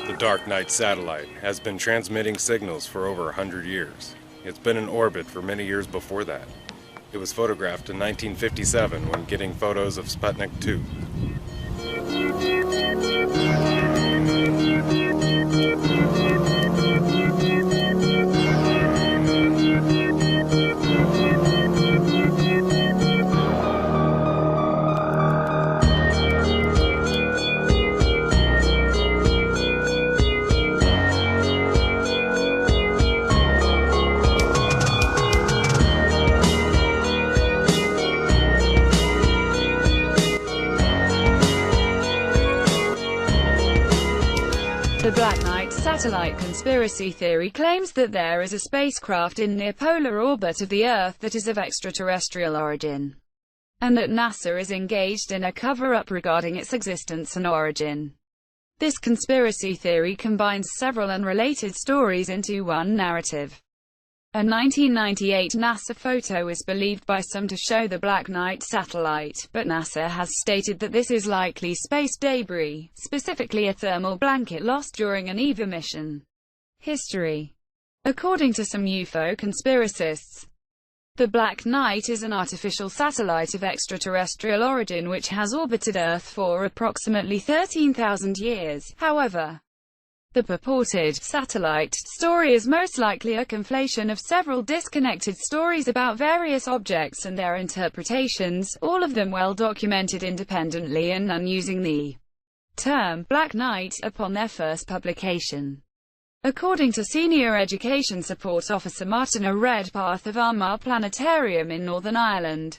The Dark Knight satellite has been transmitting signals for over 100 years. It's been in orbit for many years before that. It was photographed in 1957 when getting photos of Sputnik 2. The Black Knight satellite conspiracy theory claims that there is a spacecraft in near polar orbit of the Earth that is of extraterrestrial origin, and that NASA is engaged in a cover-up regarding its existence and origin. This conspiracy theory combines several unrelated stories into one narrative. A 1998 NASA photo is believed by some to show the Black Knight satellite, but NASA has stated that this is likely space debris, specifically a thermal blanket lost during an EVA mission. History. According to some UFO conspiracists, the Black Knight is an artificial satellite of extraterrestrial origin which has orbited Earth for approximately 13,000 years. However, the purported satellite story is most likely a conflation of several disconnected stories about various objects and their interpretations, all of them well documented independently and none using the term Black Knight upon their first publication. According to Senior Education Support Officer Martina Redpath of Armagh Planetarium in Northern Ireland,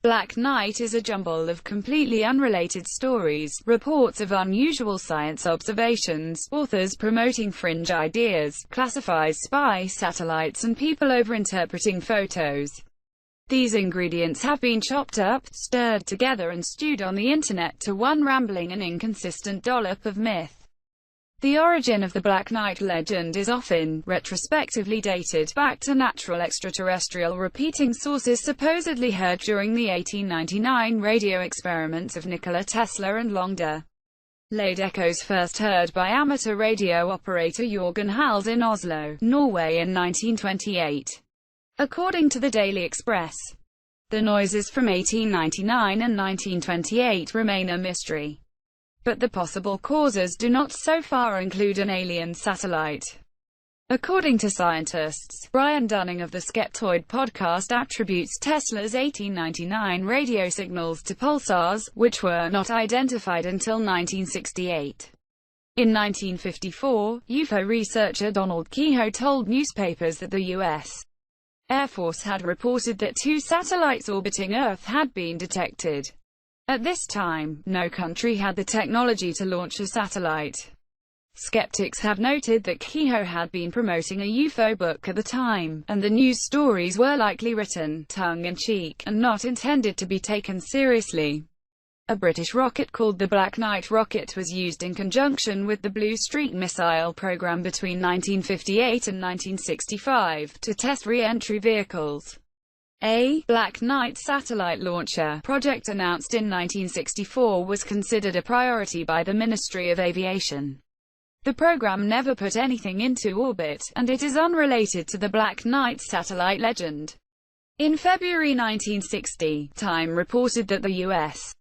Black Knight is a jumble of completely unrelated stories, reports of unusual science observations, authors promoting fringe ideas, classifies spy satellites and people overinterpreting photos. These ingredients have been chopped up, stirred together and stewed on the internet to one rambling and inconsistent dollop of myth. The origin of the Black Knight legend is often, retrospectively dated, back to natural extraterrestrial repeating sources supposedly heard during the 1899 radio experiments of Nikola Tesla and longer. Laid echoes first heard by amateur radio operator Jørgen Hals in Oslo, Norway in 1928. According to the Daily Express, the noises from 1899 and 1928 remain a mystery, but the possible causes do not so far include an alien satellite. According to scientists, Brian Dunning of the Skeptoid podcast attributes Tesla's 1899 radio signals to pulsars, which were not identified until 1968. In 1954, UFO researcher Donald Keyhoe told newspapers that the U.S. Air Force had reported that 2 satellites orbiting Earth had been detected. At this time, no country had the technology to launch a satellite. Skeptics have noted that Keyhoe had been promoting a UFO book at the time, and the news stories were likely written tongue-in-cheek, and not intended to be taken seriously. A British rocket called the Black Knight rocket was used in conjunction with the Blue Streak missile program between 1958 and 1965, to test re-entry vehicles. A Black Knight satellite launcher project announced in 1964 was considered a priority by the Ministry of Aviation. The program never put anything into orbit, and it is unrelated to the Black Knight satellite legend. In February 1960, Time reported that the U.S.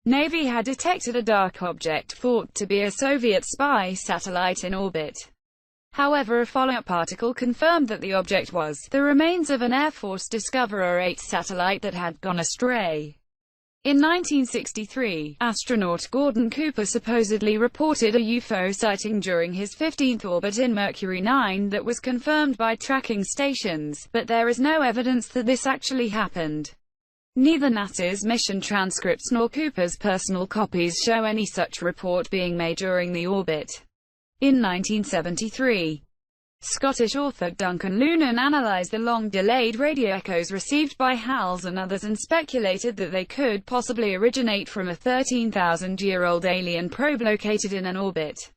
Navy had detected a dark object thought to be a Soviet spy satellite in orbit. However, a follow-up article confirmed that the object was the remains of an Air Force Discoverer 8 satellite that had gone astray. In 1963, astronaut Gordon Cooper supposedly reported a UFO sighting during his 15th orbit in Mercury 9 that was confirmed by tracking stations, but there is no evidence that this actually happened. Neither NASA's mission transcripts nor Cooper's personal copies show any such report being made during the orbit. In 1973, Scottish author Duncan Lunan analysed the long-delayed radio echoes received by Hals and others and speculated that they could possibly originate from a 13,000-year-old alien probe located in an orbit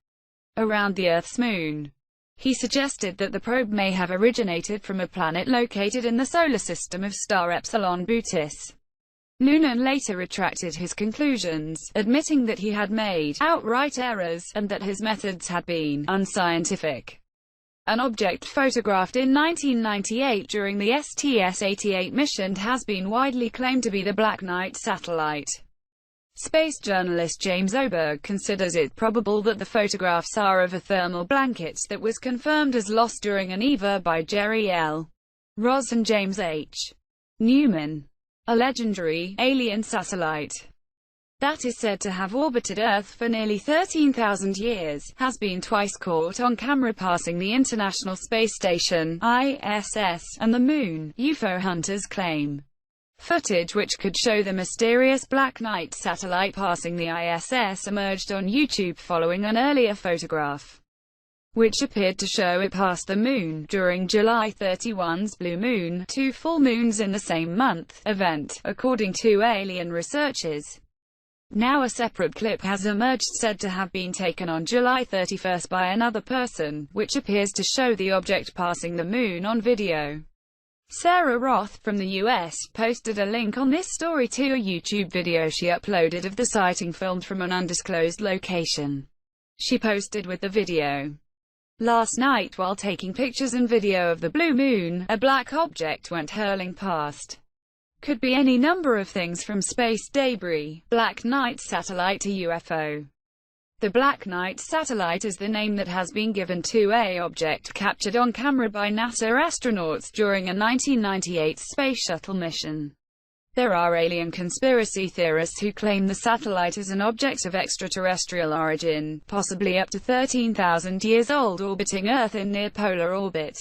around the Earth's moon. He suggested that the probe may have originated from a planet located in the solar system of star Epsilon Bootis. Noonan later retracted his conclusions, admitting that he had made outright errors, and that his methods had been unscientific. An object photographed in 1998 during the STS-88 mission has been widely claimed to be the Black Knight satellite. Space journalist James Oberg considers it probable that the photographs are of a thermal blanket that was confirmed as lost during an EVA by Jerry L. Ross and James H. Newman. A legendary alien satellite that is said to have orbited Earth for nearly 13,000 years, has been twice caught on camera passing the International Space Station (ISS) and the Moon, UFO hunters claim. Footage which could show the mysterious Black Knight satellite passing the ISS emerged on YouTube following an earlier photograph, which appeared to show it past the Moon during July 31's Blue Moon, 2 full moons in the same month, event, according to alien researchers. Now a separate clip has emerged said to have been taken on July 31st by another person, which appears to show the object passing the Moon on video. Sarah Roth, from the US, posted a link on this story to a YouTube video she uploaded of the sighting filmed from an undisclosed location. She posted with the video. Last night while taking pictures and video of the blue moon, a black object went hurling past. Could be any number of things from space debris, Black Knight satellite to UFO. The Black Knight satellite is the name that has been given to an object captured on camera by NASA astronauts during a 1998 Space Shuttle mission. There are alien conspiracy theorists who claim the satellite is an object of extraterrestrial origin, possibly up to 13,000 years old, orbiting Earth in near-polar orbit.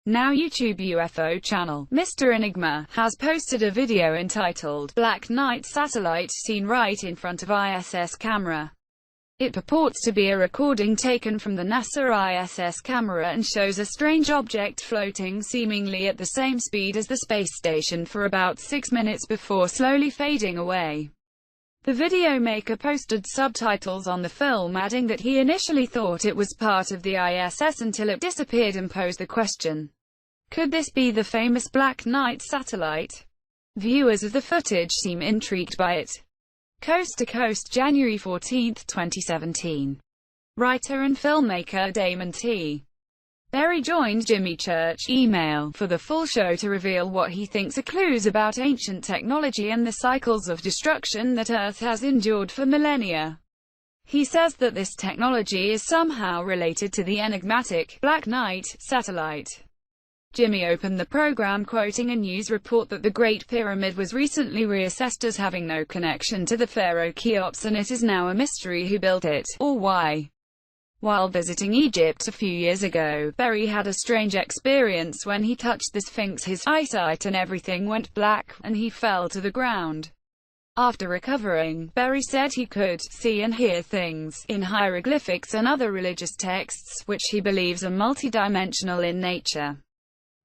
Now YouTube UFO channel, Mr. Enigma, has posted a video entitled, Black Knight Satellite, seen right in front of ISS camera. It purports to be a recording taken from the NASA ISS camera and shows a strange object floating seemingly at the same speed as the space station for about 6 minutes before slowly fading away. The video maker posted subtitles on the film, adding that he initially thought it was part of the ISS until it disappeared, and posed the question, could this be the famous Black Knight satellite? Viewers of the footage seem intrigued by it. Coast to Coast, January 14, 2017. Writer and filmmaker Damon T. Berry joined Jimmy Church, email, for the full show to reveal what he thinks are clues about ancient technology and the cycles of destruction that Earth has endured for millennia. He says that this technology is somehow related to the enigmatic Black Knight satellite. Jimmy opened the program quoting a news report that the Great Pyramid was recently reassessed as having no connection to the pharaoh Cheops, and it is now a mystery who built it, or why. While visiting Egypt a few years ago, Berry had a strange experience when he touched the Sphinx. His eyesight and everything went black, and he fell to the ground. After recovering, Berry said he could see and hear things in hieroglyphics and other religious texts, which he believes are multidimensional in nature.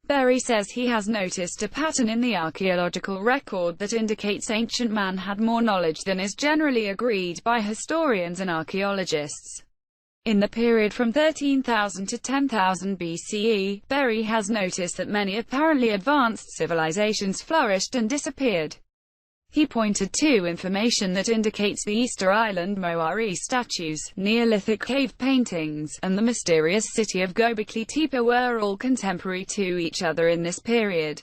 Berry says he has noticed a pattern in the archaeological record that indicates ancient man had more knowledge than is generally agreed by historians and archaeologists. In the period from 13,000 to 10,000 BCE, Berry has noticed that many apparently advanced civilizations flourished and disappeared. He pointed to information that indicates the Easter Island Moai statues, Neolithic cave paintings, and the mysterious city of Göbekli Tepe were all contemporary to each other in this period.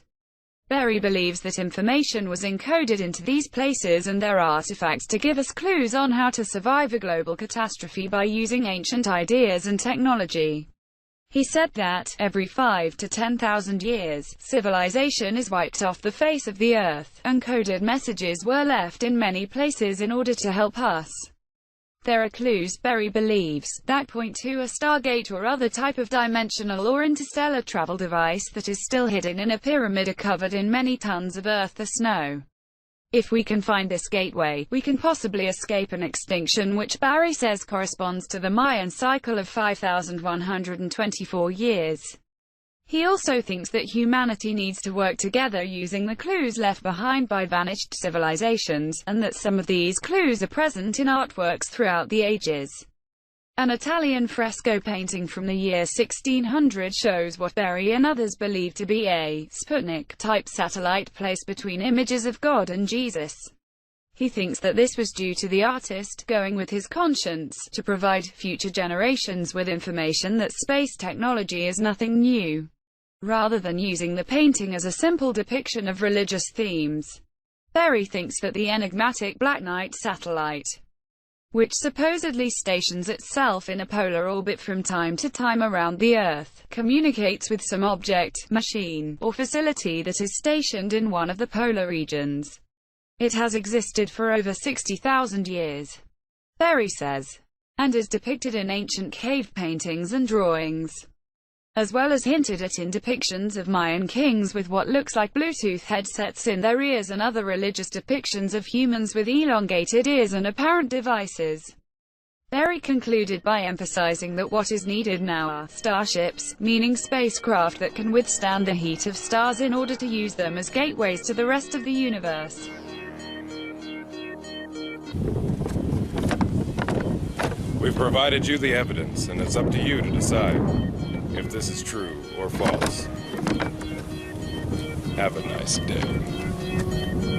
Berry believes that information was encoded into these places and their artifacts to give us clues on how to survive a global catastrophe by using ancient ideas and technology. He said that, every 5 to 10,000 years, civilization is wiped off the face of the earth, and coded messages were left in many places in order to help us. There are clues, Berry believes, that point to a stargate or other type of dimensional or interstellar travel device that is still hidden in a pyramid or covered in many tons of earth or snow. If we can find this gateway, we can possibly escape an extinction which Berry says corresponds to the Mayan cycle of 5,124 years. He also thinks that humanity needs to work together using the clues left behind by vanished civilizations, and that some of these clues are present in artworks throughout the ages. An Italian fresco painting from the year 1600 shows what Berry and others believe to be a Sputnik-type satellite placed between images of God and Jesus. He thinks that this was due to the artist going with his conscience to provide future generations with information that space technology is nothing new, rather than using the painting as a simple depiction of religious themes. Berry thinks that the enigmatic Black Knight satellite, which supposedly stations itself in a polar orbit from time to time around the Earth, communicates with some object, machine, or facility that is stationed in one of the polar regions. It has existed for over 60,000 years, Berry says, and is depicted in ancient cave paintings and drawings, as well as hinted at in depictions of Mayan kings with what looks like Bluetooth headsets in their ears and other religious depictions of humans with elongated ears and apparent devices. Berry concluded by emphasizing that what is needed now are starships, meaning spacecraft that can withstand the heat of stars in order to use them as gateways to the rest of the universe. We've provided you the evidence, and it's up to you to decide if this is true or false. Have a nice day.